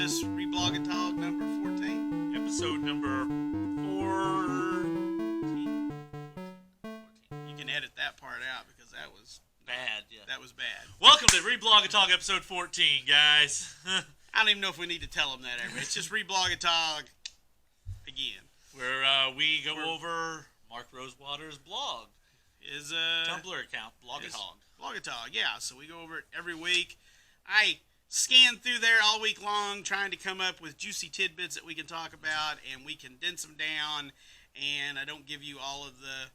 this Reblogatog number 14? Episode number 14. You can edit that part out because that was Bad, yeah. that was bad. Welcome to Reblogatog episode 14, guys. I don't even know if we need to tell them that ever. It's just Reblogatog again. Where we go over Mark Rosewater's blog. His Tumblr account, Blogatog. Blogatog, yeah. So we go over it every week. I scan through there all week long trying to come up with juicy tidbits that we can talk about, and we condense them down, and I don't give you all of the...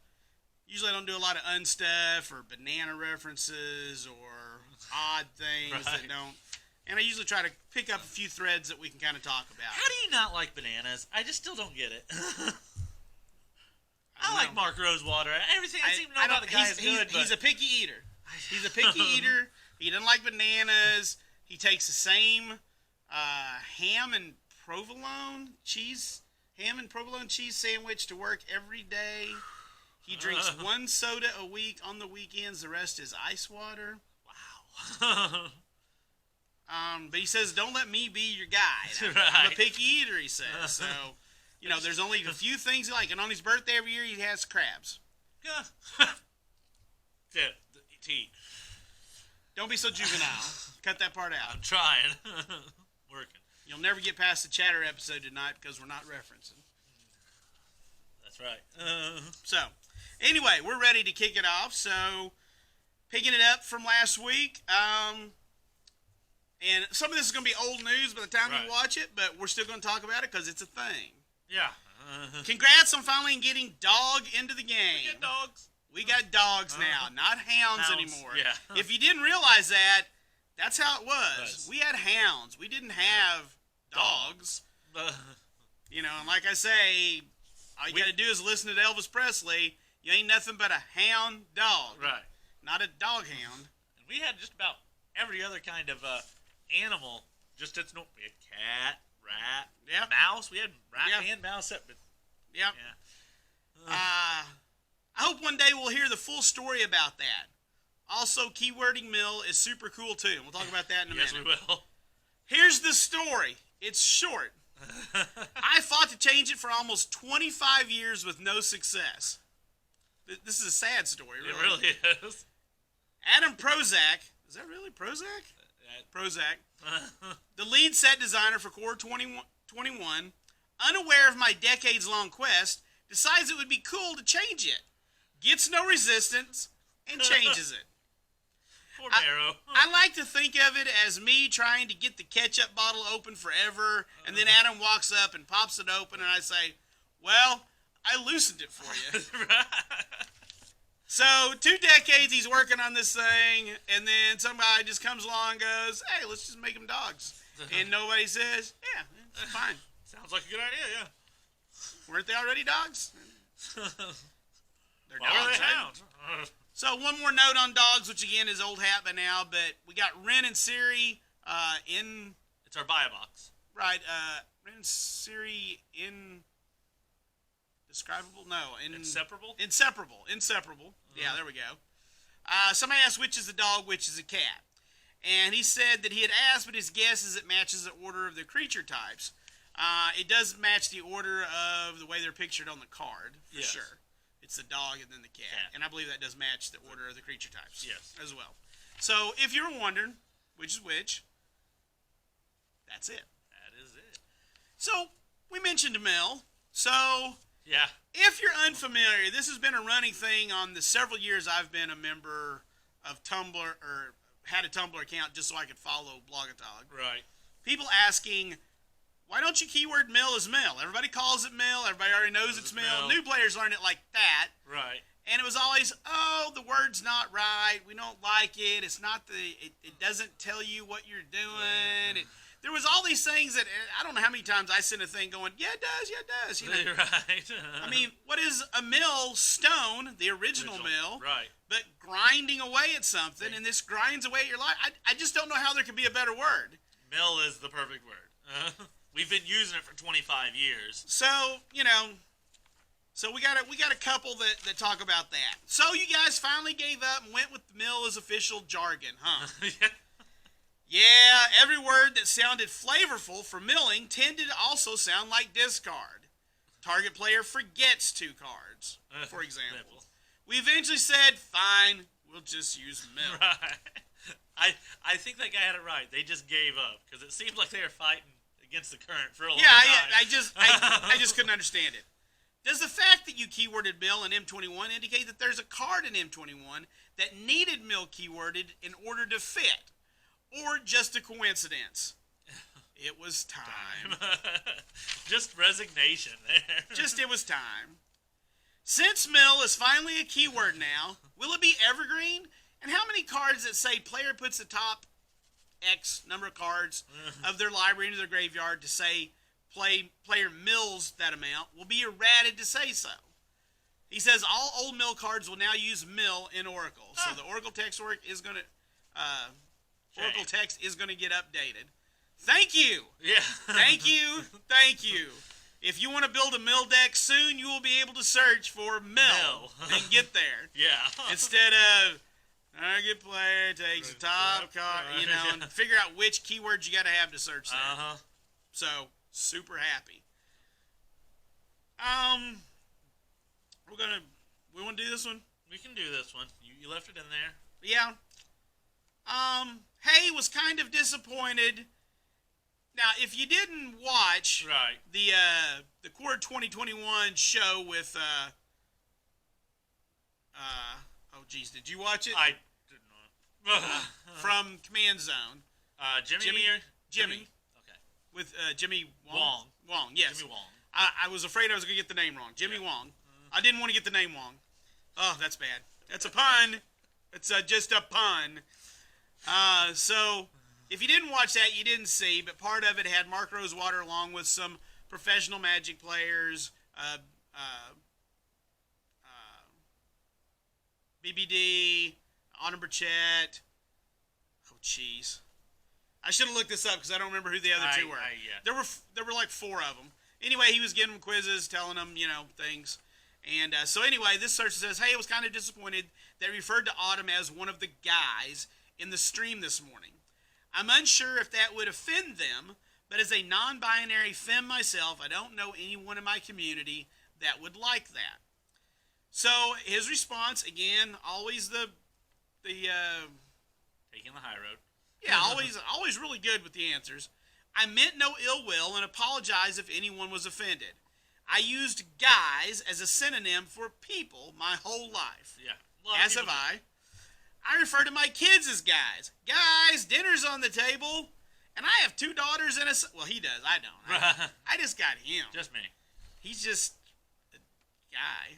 Usually I don't do a lot of unstuff or banana references or odd things that don't... And I usually try to pick up a few threads that we can kind of talk about. How do you not like bananas? I just still don't get it. I like Mark Rosewater. Everything I seem to know about the guy is good, but... He's a picky eater. He's a picky eater. He doesn't like bananas. He takes the same ham and provolone cheese sandwich to work every day. He drinks one soda a week on the weekends. The rest is ice water. Wow. But he says, don't let me be your guy. I'm a picky eater, he says. So, you know, there's only a few things he likes. And on his birthday every year, he has crabs. Yeah. Yeah, to eat. Don't be so juvenile. Cut that part out. I'm trying. Working. You'll never get past the chatter episode tonight because we're not referencing. That's right. So, anyway, we're ready to kick it off. So, picking it up from last week. And some of this is going to be old news by the time you watch it, but we're still going to talk about it because it's a thing. Yeah. Congrats on finally getting Dog into the game. We get dogs. We got dogs now, not hounds anymore. Yeah. If you didn't realize that, that's how it was. We had hounds. We didn't have dogs. You know, and like I say, all you got to do is listen to Elvis Presley. You ain't nothing but a hound dog. Right. Not a dog hound. And we had just about every other kind of animal. Just we had cat, rat, mouse. We had rat and mouse. Yep. Yeah. I hope one day we'll hear the full story about that. Also, keywording Mill is super cool too. And we'll talk about that in a minute. Yes, we will. Here's the story. It's short. I fought to change it for almost 25 years with no success. This is a sad story, really. It really is. Adam Prozac. Is that really Prozac? Prozac. The lead set designer for Core 21, unaware of my decades-long quest, decides it would be cool to change it. Gets no resistance, and changes it. Poor Maro. I like to think of it as me trying to get the ketchup bottle open forever, and then Adam walks up and pops it open, and I say, well, I loosened it for you. So, 2 decades he's working on this thing, and then somebody just comes along and goes, hey, let's just make them dogs. And nobody says, yeah, it's fine. Sounds like a good idea, yeah. Weren't they already dogs? They're Why dogs, are they right? hounds? So one more note on dogs, which again is old hat by now, but we got Ren and Siri in... It's our buy box. Right, Ren and Siri in... Describable? No. Inseparable? Inseparable. Yeah, there we go. Somebody asked which is a dog, which is a cat. And he said that he had asked, but his guess is it matches the order of the creature types. It does match the order of the way they're pictured on the card, for sure. It's the dog and then the cat. And I believe that does match the order of the creature types as well. So, if you were wondering which is which, that's it. That is it. So, we mentioned Mel. So, yeah. If you're unfamiliar, this has been a running thing on the several years I've been a member of Tumblr, or had a Tumblr account just so I could follow Blogatog. Right. People asking, why don't you keyword Mill as Mill? Everybody calls it Mill. Everybody already knows it's Mill. New players learn it like that. Right. And it was always, oh, the word's not right. We don't like it. It's not it doesn't tell you what you're doing. There was all these things that, I don't know how many times I sent a thing going, yeah, it does. You know? Right. I mean, what is a mill? Stone, the original mill. Right. But grinding away at something, and this grinds away at your life. I just don't know how there could be a better word. Mill is the perfect word. We've been using it for 25 years. So, you know, we got a couple that talk about that. So you guys finally gave up and went with the mill as official jargon, huh? Yeah. Yeah, every word that sounded flavorful for milling tended to also sound like discard. Target player forgets 2 cards, for example. We eventually said, fine, we'll just use mill. Right. I think that guy had it right. They just gave up because it seemed like they were fighting against the current for a long time. I just couldn't understand it. Does the fact that you keyworded mill in M21 indicate that there's a card in M21 that needed mill keyworded in order to fit? Or just a coincidence? It was time. Just resignation there. It was time. Since mill is finally a keyword now, will it be evergreen? And how many cards that say player puts the top X number of cards of their library into their graveyard to say player mills that amount will be errated to say so? He says all old mill cards will now use mill in Oracle. So the Oracle text is going to Oracle text is going to get updated. Thank you. Yeah. Thank you. Thank you. If you want to build a mill deck soon, you will be able to search for mill and get there. Yeah. Instead of target player takes the top card, and figure out which keywords you got to have to search there. So, super happy. We want to do this one? We can do this one. You left it in there. Yeah. Hay was kind of disappointed. Now, if you didn't watch the Core 2021 show with did you watch it? I did not. From Command Zone. Jimmy. Okay. With Jimmy Wong. Wong, yes. Jimmy Wong. I was afraid I was going to get the name wrong. Jimmy Wong. I didn't want to get the name wrong. Oh, that's bad. That's a pun. It's just a pun. So, if you didn't watch that, you didn't see, but part of it had Mark Rosewater along with some professional Magic players, BBD, Autumn Burchett. Oh, jeez. I should have looked this up because I don't remember who the other 2 were. There were like 4 of them. Anyway, he was giving them quizzes, telling them, things. And so anyway, this search says, hey, I was kind of disappointed that referred to Autumn as one of the guys in the stream this morning. I'm unsure if that would offend them, but as a non-binary femme myself, I don't know anyone in my community that would like that. So his response, again, always the taking the high road. Yeah, always really good with the answers. I meant no ill will and apologize if anyone was offended. I used guys as a synonym for people my whole life. Yeah. As have I. I refer to my kids as guys. Guys, dinner's on the table, and I have 2 daughters and a son. Well, he does. I don't. I just got him. Just me. He's just a guy.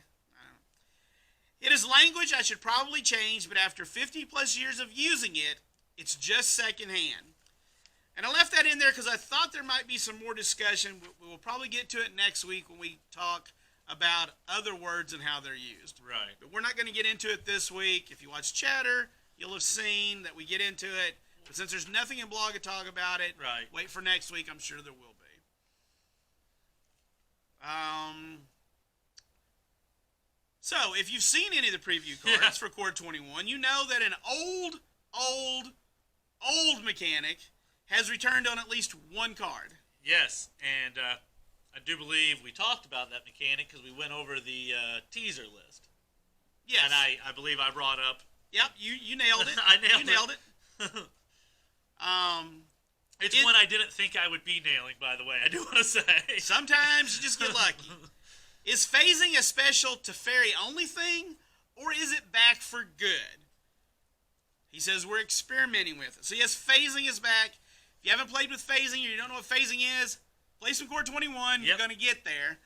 It is language I should probably change, but after 50 plus years of using it, it's just secondhand. And I left that in there because I thought there might be some more discussion. We will probably get to it next week when we talk about other words and how they're used. Right. But we're not going to get into it this week. If you watch Chatter, you'll have seen that we get into it. But since there's nothing in Blogatog about it, wait for next week. I'm sure there will be. So, if you've seen any of the preview cards for Core 21, you know that an old mechanic has returned on at least 1 card. Yes, and I do believe we talked about that mechanic because we went over the teaser list. Yes. And I believe I brought up... Yep, you nailed it. You nailed it. It's one I didn't think I would be nailing, by the way, I do want to say. Sometimes you just get lucky. Is phasing a special to fairy-only thing, or is it back for good? He says we're experimenting with it. So yes, phasing is back. If you haven't played with phasing or you don't know what phasing is, play some Core 21. You're going to get there.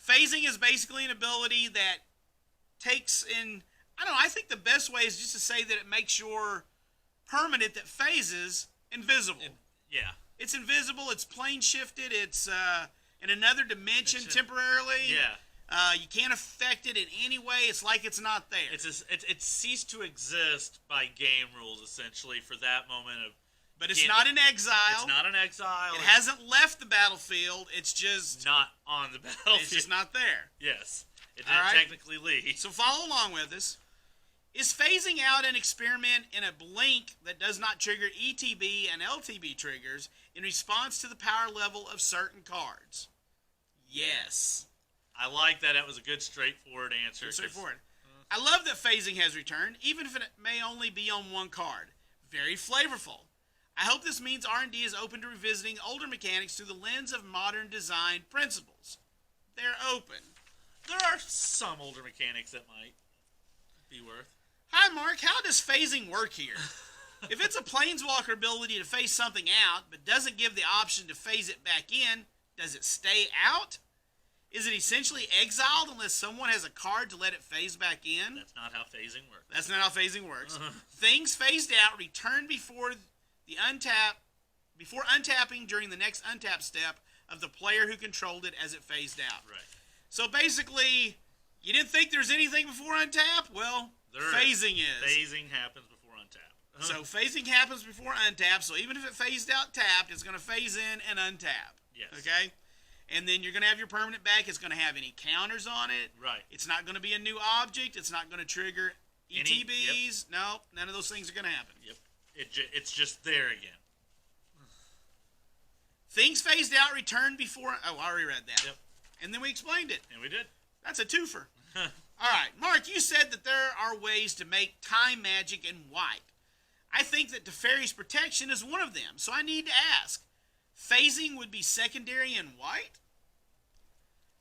Phasing is basically an ability that takes in... I think the best way is just to say that it makes your permanent that phases invisible. It's invisible. It's plane shifted. It's in another dimension temporarily. You can't affect it in any way. It's like it's not there. It ceased to exist by game rules, essentially, for that moment of... But it's not in exile. It's not in exile. It hasn't left the battlefield. It's just... not on the battlefield. It's just not there. Yes. It didn't technically leave. So follow along with us. Is phasing out an experiment in a blink that does not trigger ETB and LTB triggers in response to the power level of certain cards? Yes. I like that. That was a good, straightforward answer. Straightforward. I love that phasing has returned, even if it may only be on one card. Very flavorful. I hope this means R&D is open to revisiting older mechanics through the lens of modern design principles. They're open. There are some older mechanics that might be worth. Hi, Mark. How does phasing work here? If it's a planeswalker ability to phase something out, but doesn't give the option to phase it back in, does it stay out? Is it essentially exiled unless someone has a card to let it phase back in? That's not how phasing works. That's not how phasing works. Things phased out return before untapping during the next untap step of the player who controlled it as it phased out. Right. So basically, you didn't think there's anything before untap? Well, phasing is. Phasing happens before untap. So phasing happens before untap, so even if it phased out tapped, it's going to phase in and untap. Yes. Okay? And then you're going to have your permanent back. It's going to have any counters on it. Right. It's not going to be a new object. It's not going to trigger ETBs. No, none of those things are going to happen. Yep. It's just there again. Things phased out returned before... Oh, I already read that. Yep. And then we explained it. And we did. That's a twofer. All right. Mark, you said that there are ways to make time magic in white. I think that Teferi's protection is one of them. So I need to ask, phasing would be secondary in white?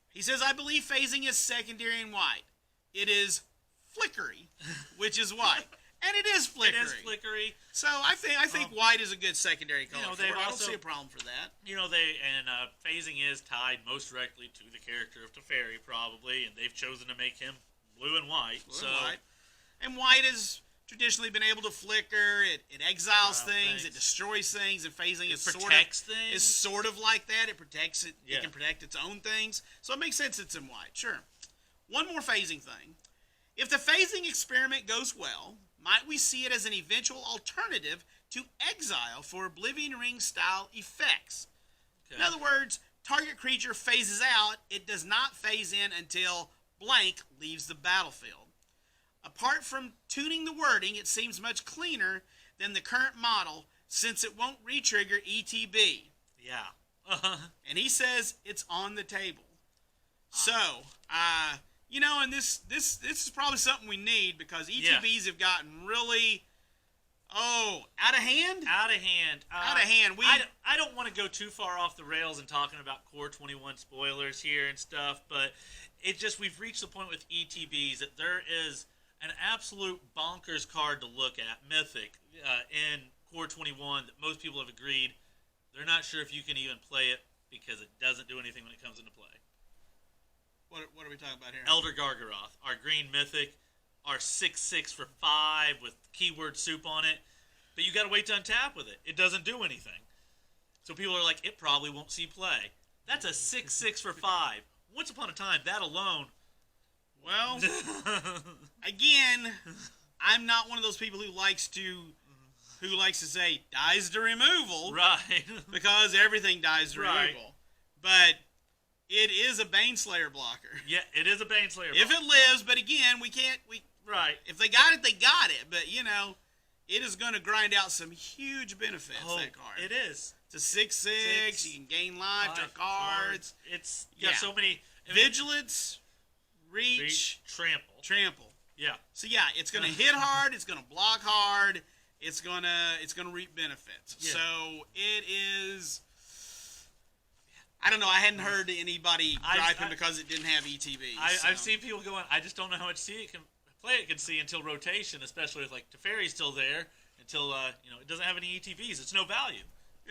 He says, I believe phasing is secondary in white. It is flickery, which is white. And it is flickery. It is flickery. So I think white is a good secondary color. I don't see a problem for that. Phasing is tied most directly to the character of Teferi, probably, and they've chosen to make him blue and white. And white has traditionally been able to flicker. It exiles things. It destroys things. And phasing is sort of like that. It protects it. Yeah. It can protect its own things. So it makes sense it's in white. Sure. One more phasing thing. If the phasing experiment goes well, might we see it as an eventual alternative to exile for Oblivion Ring style effects? Okay. In other words, target creature phases out. It does not phase in until blank leaves the battlefield. Apart from tuning the wording, it seems much cleaner than the current model since it won't re-trigger ETB. Yeah. And he says it's on the table. So, and this is probably something we need because ETBs have gotten really, out of hand? Out of hand. Out of hand. I don't want to go too far off the rails and talking about Core 21 spoilers here and stuff, but we've reached the point with ETBs that there is an absolute bonkers card to look at, Mythic, in Core 21 that most people have agreed they're not sure if you can even play it because it doesn't do anything when it comes into play. What are we talking about here? Elder Gargaroth, our green Mythic, our 6/6 for 5 with keyword soup on it, but you got to wait to untap with it. It doesn't do anything. So people are like, it probably won't see play. That's a 6/6 for 5. Once upon a time, that alone. Well, again, I'm not one of those people who likes to say dies to removal, right? Because everything dies to removal, but it is a Baneslayer blocker. Yeah, it is a Baneslayer blocker. If it lives, but again, right. If they got it, they got it. But it is going to grind out some huge benefits. That card. It is. It's a 6/6. You can gain life, draw cards. It's so many. Vigilance, reach, trample. Yeah. So it's going to hit hard. It's going to block hard. It's going to reap benefits. Yeah. So it is. I don't know. I hadn't heard anybody griping because it didn't have ETB. I've seen people going, I just don't know how much it can see until rotation, especially if Teferi's still there, until it doesn't have any ETBs. It's no value.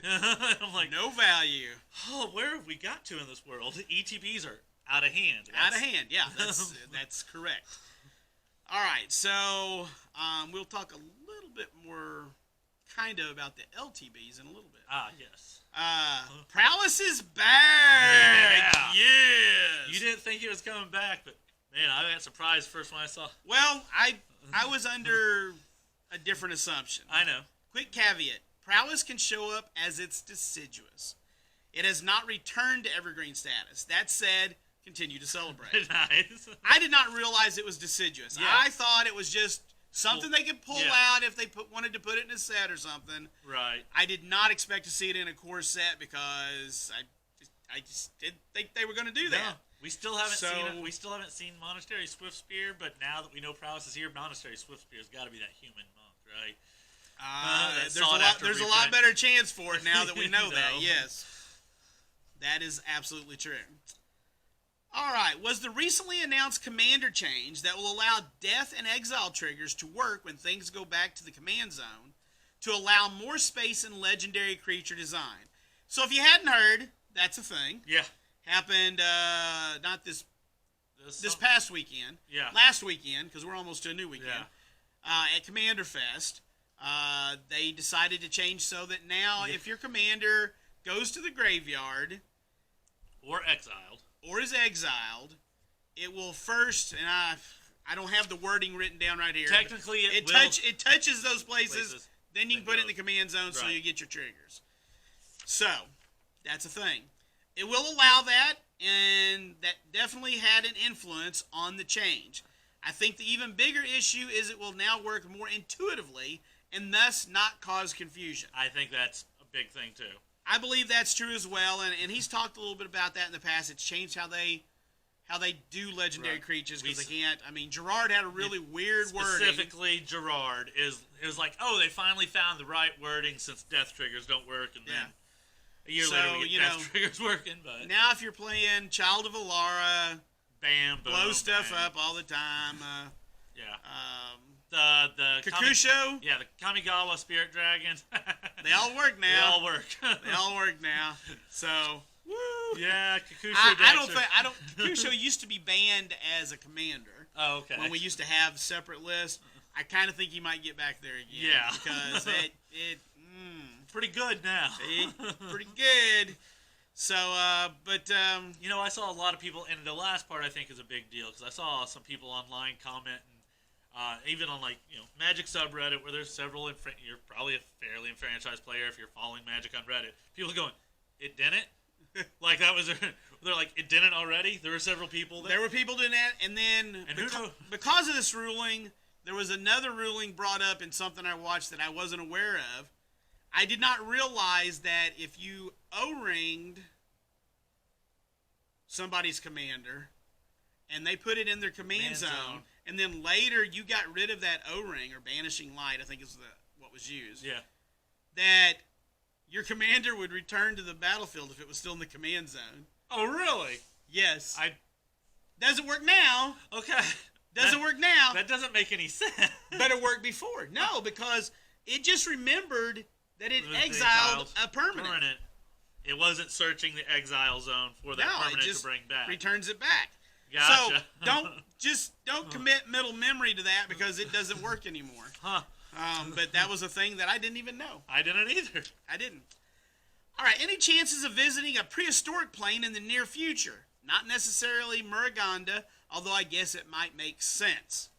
I'm like, no value. Oh, where have we got to in this world? The ETBs are out of hand. Out of hand, yeah. That's correct. All right, so we'll talk a little bit more kind of about the LTBs in a little bit. Ah, yes. Prowess is back. Yeah. Yes. You didn't think it was coming back, but man, I got surprised first when I saw. Well, I was under a different assumption. I know. Quick caveat: Prowess can show up as its deciduous. It has not returned to evergreen status. That said, continue to celebrate. Nice. I did not realize it was deciduous. Yeah. I thought it was just Something they could pull out if they wanted to put it in a set or something. Right. I did not expect to see it in a core set because I just didn't think they were going to do that. No, we still haven't seen it. So- We still haven't seen Monastery Swift Spear, but now that we know Prowess is here, Monastery Swift Spear's got to be that human monk, right? There's a lot better chance for it now that we know that. No. Yes, that is absolutely true. All right, was the recently announced commander change that will allow death and exile triggers to work when things go back to the command zone to allow more space in legendary creature design. So if you hadn't heard, that's a thing. Yeah. Happened not this past weekend. Yeah. Last weekend, because we're almost to a new weekend. At Commander Fest, they decided to change so that now if your commander goes to the graveyard Or exiled. or is exiled, it will first, and I don't have the wording written down right here. Technically, it touches those places, then you can put it in the command zone so Right. you get your triggers. So, that's a thing. It will allow that, and that definitely had an influence on the change. I think the even bigger issue is it will now work more intuitively and thus not cause confusion. I think that's a big thing, too. I believe that's true as well, and he's talked a little bit about that in the past. It's changed how they do legendary creatures because they can't. I mean, Gerard had a really weird wording. Specifically, Gerard it was like, oh, they finally found the right wording since death triggers don't work, and then a year later we get death triggers working. But now, if you're playing Child of Alara, bam, boom, blow stuff bang. up all the time. The Kakusho, the Kamigawa Spirit Dragon. they all work now. They all work. They all work now. So, woo. Yeah, Kakusho. I don't. Kakusho used to be banned as a commander. Oh, okay. When we used to have separate lists, I kind of think he might get back there again. Yeah. Because pretty good now. Pretty good. So, you know, I saw a lot of people, and the last part I think is a big deal because I saw some people online commenting. Even on Magic subreddit where there's several, you're probably a fairly enfranchised player if you're following Magic on Reddit. People going, it didn't? Like that was, they're like, it didn't already? There were several people there. There were people doing that, and then because of this ruling, there was another ruling brought up in something I watched that I wasn't aware of. I did not realize that if you O-ringed somebody's commander, and they put it in their command zone, and then later you got rid of that O-ring, or Banishing Light, I think is what was used. Yeah. That your commander would return to the battlefield if it was still in the command zone. Oh, really? Yes. Doesn't work now. Okay. Doesn't work now. That doesn't make any sense. But it worked before. No, because it just remembered that it exiled a permanent. It wasn't searching the exile zone for that permanent it just to bring back. Returns it back. Gotcha. So don't commit middle memory to that because it doesn't work anymore. Huh. But that was a thing that I didn't even know. I didn't either. I didn't. All right. Any chances of visiting a prehistoric plane in the near future? Not necessarily Muruganda, although I guess it might make sense.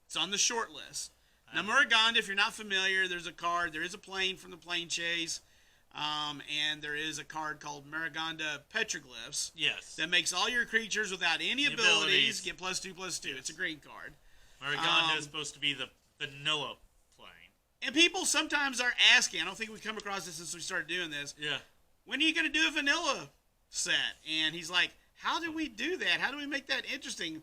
It's on the short list. Now, Muruganda, if you're not familiar, there's a card. There is a plane from the plane chase. And there is a card called Muruganda Petroglyphs. Yes. That makes all your creatures without any abilities get +2/+2. It's a green card. Muruganda is supposed to be the vanilla plane. And people sometimes are asking, I don't think we've come across this since we started doing this. Yeah. When are you going to do a vanilla set? And he's like, how do we do that? How do we make that interesting?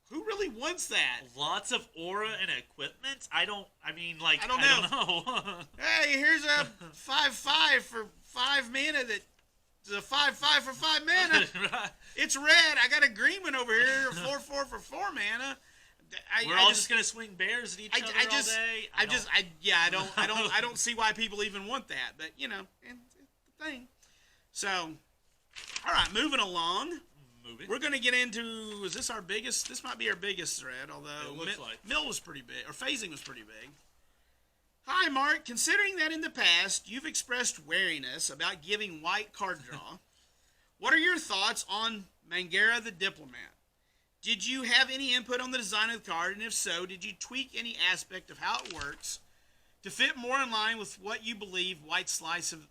Who really wants that? Lots of aura and equipment? I don't know. Hey, here's a 5/5 for 5 mana that's a 5/5 for 5 mana. Right. It's red. I got a green one over here, 4/4 for 4 mana. We're all just gonna swing bears at each other all day. I don't see why people even want that, but it's the thing. So, all right, moving along. We're going to get into, is this our biggest? This might be our biggest thread, although Mill was pretty big, or phasing was pretty big. Hi, Mark. Considering that in the past you've expressed wariness about giving white card draw, what are your thoughts on Mangara the Diplomat? Did you have any input on the design of the card, and if so, did you tweak any aspect of how it works to fit more in line with what you believe white slice of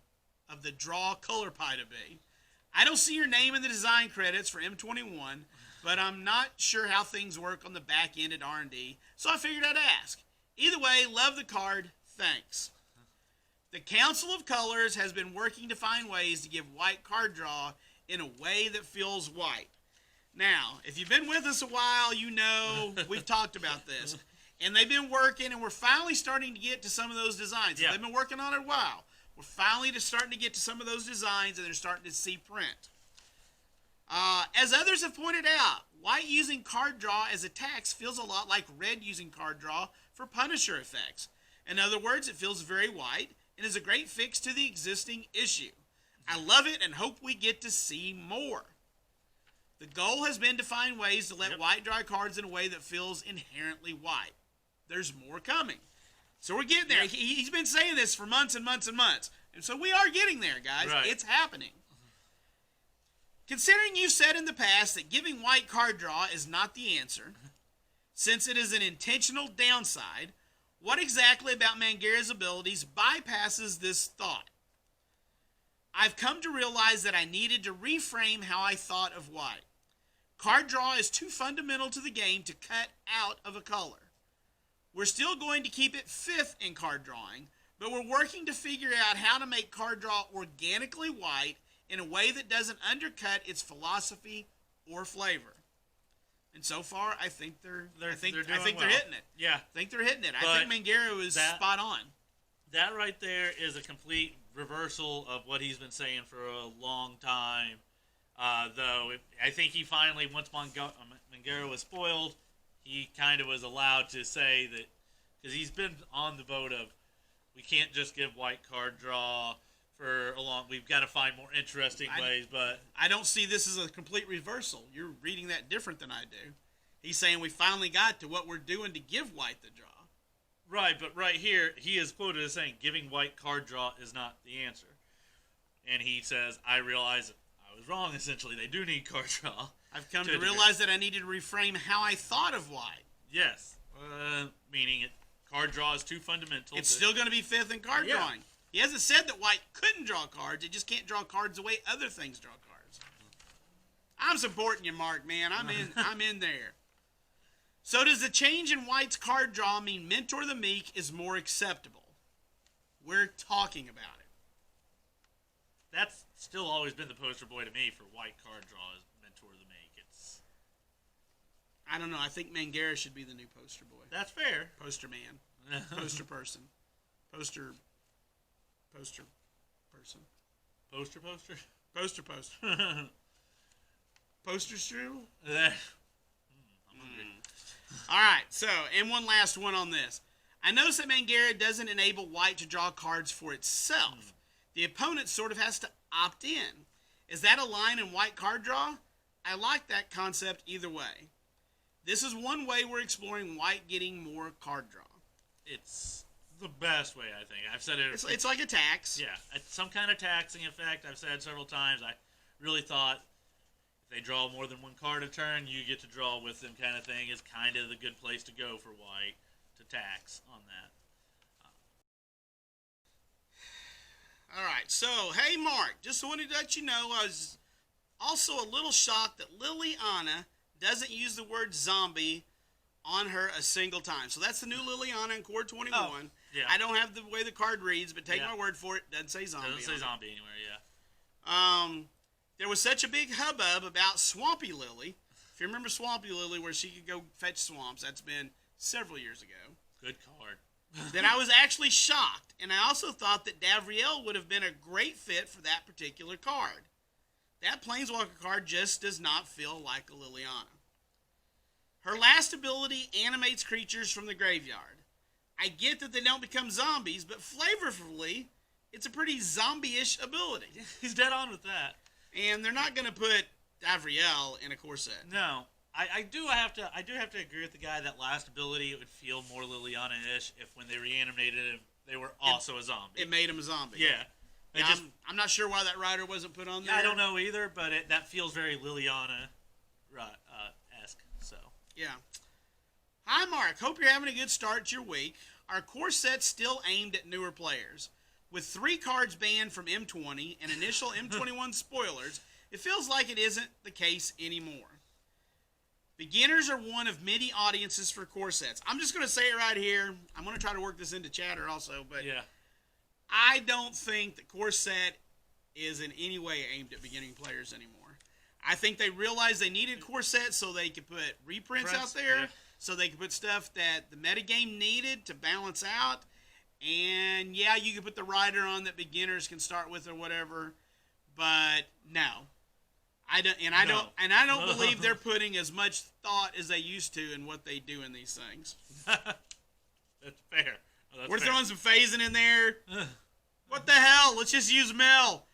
the draw color pie to be? I don't see your name in the design credits for M21, but I'm not sure how things work on the back end at R&D, so I figured I'd ask. Either way, love the card. Thanks. The Council of Colors has been working to find ways to give white card draw in a way that feels white. Now, if you've been with us a while, you know we've talked about this. And they've been working, and we're finally starting to get to some of those designs. Yeah. They've been working on it a while. We're finally just starting to get to some of those designs, and they're starting to see print. As others have pointed out, white using card draw as attacks feels a lot like red using card draw for Punisher effects. In other words, it feels very white and is a great fix to the existing issue. I love it and hope we get to see more. The goal has been to find ways to let white draw cards in a way that feels inherently white. There's more coming. So we're getting there. He's been saying this for months and months and months. And so we are getting there, guys. Right. It's happening. Considering you've said in the past that giving white card draw is not the answer, since it is an intentional downside, what exactly about Mangara's abilities bypasses this thought? I've come to realize that I needed to reframe how I thought of white. Card draw is too fundamental to the game to cut out of a color. We're still going to keep it fifth in card drawing, but we're working to figure out how to make card draw organically white in a way that doesn't undercut its philosophy or flavor. And so far, I think they're hitting it. Yeah. I think they're hitting it. But I think Mangara is spot on. That right there is a complete reversal of what he's been saying for a long time. I think he finally, once Mangara was spoiled, he kind of was allowed to say that, because he's been on the boat of, we can't just give white card draw for a long, we've got to find more interesting ways, but I don't see this as a complete reversal. You're reading that different than I do. He's saying we finally got to what we're doing to give white the draw. Right, but right here, he is quoted as saying, giving white card draw is not the answer. And he says, I realize that I was wrong, essentially. They do need card draw. I've come to realize that I needed to reframe how I thought of white. Yes. Meaning card draw is too fundamental. It's still going to be fifth in card drawing. He hasn't said that white couldn't draw cards. It just can't draw cards the way other things draw cards. I'm supporting you, Mark, man. I'm in there. So does the change in white's card draw mean Mentor the Meek is more acceptable? We're talking about it. That's still always been the poster boy to me for white card draw is Mentor the Meek. I don't know. I think Mangara should be the new poster boy. That's fair. Poster man. Poster person. Poster person. Poster? Poster. Poster strudel? I'm hungry. All right, so, and one last one on this. I notice that Mangara doesn't enable white to draw cards for itself. The opponent sort of has to opt in. Is that a line in white card draw? I like that concept either way. This is one way we're exploring white getting more card draw. It's the best way, I think. I've said it. It's like a tax. Yeah, it's some kind of taxing effect. I've said several times. I really thought if they draw more than one card a turn, you get to draw with them kind of thing is kind of the good place to go for white to tax on that. All right, so, hey, Mark, just wanted to let you know I was also a little shocked that Liliana doesn't use the word zombie on her a single time. So that's the new Liliana in Core 21. Oh, yeah. I don't have the way the card reads, but take my word for it. Doesn't say zombie. Doesn't say zombie anywhere, yeah. There was such a big hubbub about Swampy Lily. If you remember Swampy Lily, where she could go fetch swamps, that's been several years ago. Good card. That I was actually shocked, and I also thought that Davriel would have been a great fit for that particular card. That Planeswalker card just does not feel like a Liliana. Her last ability animates creatures from the graveyard. I get that they don't become zombies, but flavorfully, it's a pretty zombie-ish ability. He's dead on with that. And they're not going to put Davriel in a core set. No. I do have to agree with the guy that last ability it would feel more Liliana-ish if when they reanimated him they were also a zombie. It made him a zombie. Yeah. I'm not sure why that rider wasn't put on there. I don't know either, but that feels very Liliana-esque. So. Yeah. Hi, Mark. Hope you're having a good start to your week. Our core set's still aimed at newer players. With 3 cards banned from M20 and initial M21 spoilers, it feels like it isn't the case anymore. Beginners are one of many audiences for core sets. I'm just going to say it right here. I'm going to try to work this into chatter also, but Yeah. I don't think the core set is in any way aimed at beginning players anymore. I think they realized they needed core sets so they could put reprints out there, yeah. so they could put stuff that the metagame needed to balance out. And yeah, you can put the rider on that beginners can start with or whatever, but no. I don't believe they're putting as much thought as they used to in what they do in these things. That's fair. We're throwing some phasing in there. What the hell? Let's just use Mel.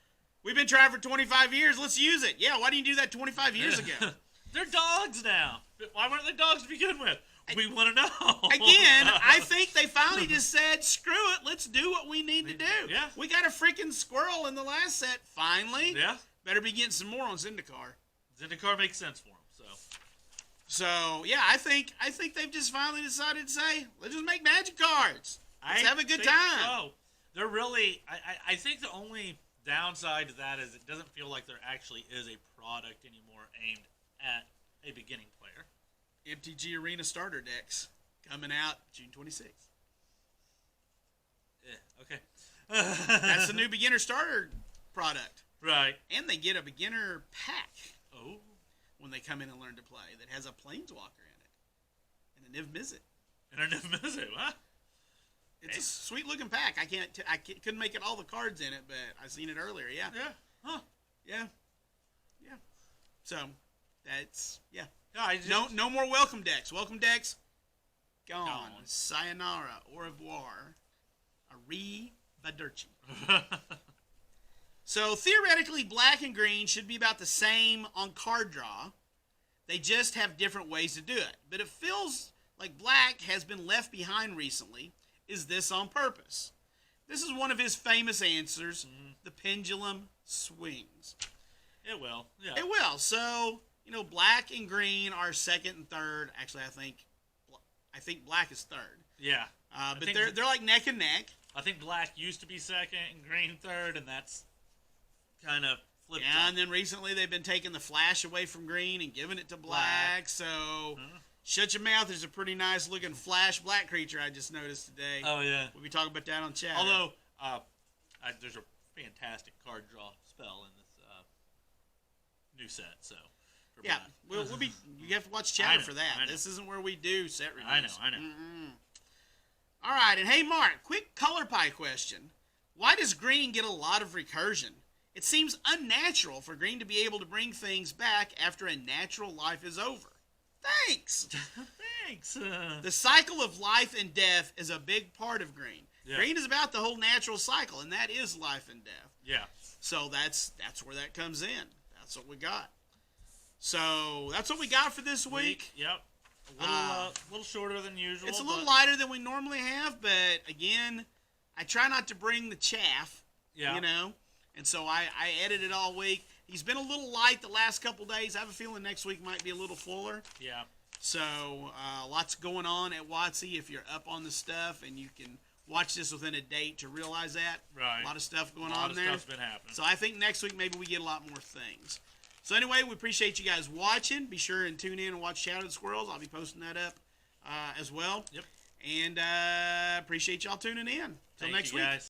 We've been trying for 25 years. Let's use it. Yeah, why didn't you do that 25 years ago? They're dogs now. Why weren't they dogs to begin with? We want to know. Again, I think they finally just said, screw it. Let's do what we need to do. Yeah. We got a freaking squirrel in the last set, finally. Yeah. Better be getting some more on Zendikar. Zendikar makes sense for them. So yeah, I think they've just finally decided to say, let's just make magic cards. Let's have a good time. So. They're really, I think the only downside to that is it doesn't feel like there actually is a product anymore aimed at a beginning player. MTG Arena starter decks coming out June 26th. Yeah, okay. That's the new beginner starter product. Right. And they get a beginner pack Oh. when they come in and learn to play that has a planeswalker in it and a Niv Mizzet. And I never miss it, huh? It's a sweet looking pack. I couldn't make it all the cards in it, but I seen it earlier. Yeah. Yeah. Huh. Yeah. Yeah. So that's yeah. Yeah, I just, No more welcome decks. Welcome decks gone. Sayonara. Au revoir. Arrivederci. So theoretically, black and green should be about the same on card draw. They just have different ways to do it. But it feels like black has been left behind recently. Is this on purpose? This is one of his famous answers. The pendulum swings. It will. Yeah. It will. So, black and green are second and third. Actually, I think black is third. Yeah. But they're like neck and neck. I think black used to be second and green third, and that's kind of flipped. Yeah, and then recently they've been taking the flash away from green and giving it to black. So, shut your mouth. There's a pretty nice looking flash black creature I just noticed today. Oh, yeah. We'll be talking about that on chat. Although, there's a fantastic card draw spell in this new set, so. Yeah, we'll be. You have to watch chatter for that. This isn't where we do set reviews. I know. All right, and hey, Mark, quick color pie question. Why does green get a lot of recursion? It seems unnatural for green to be able to bring things back after a natural life is over. Thanks. Thanks. The cycle of life and death is a big part of green. Yeah. Green is about the whole natural cycle, and that is life and death. Yeah. So that's where that comes in. That's what we got. So that's what we got for this week. Yep. A little shorter than usual. It's a little lighter than we normally have, but again, I try not to bring the chaff. Yeah. And so I edit it all week. He's been a little light the last couple days. I have a feeling next week might be a little fuller. Yeah. So lots going on at WotC if you're up on the stuff, and you can watch this within a date to realize that. Right. A lot of stuff going a lot on of there. Stuff's been happening. So I think next week maybe we get a lot more things. So anyway, we appreciate you guys watching. Be sure and tune in and watch Shadow of the Squirrels. I'll be posting that up as well. Yep. And appreciate y'all tuning in. Till Thank next you week. guys.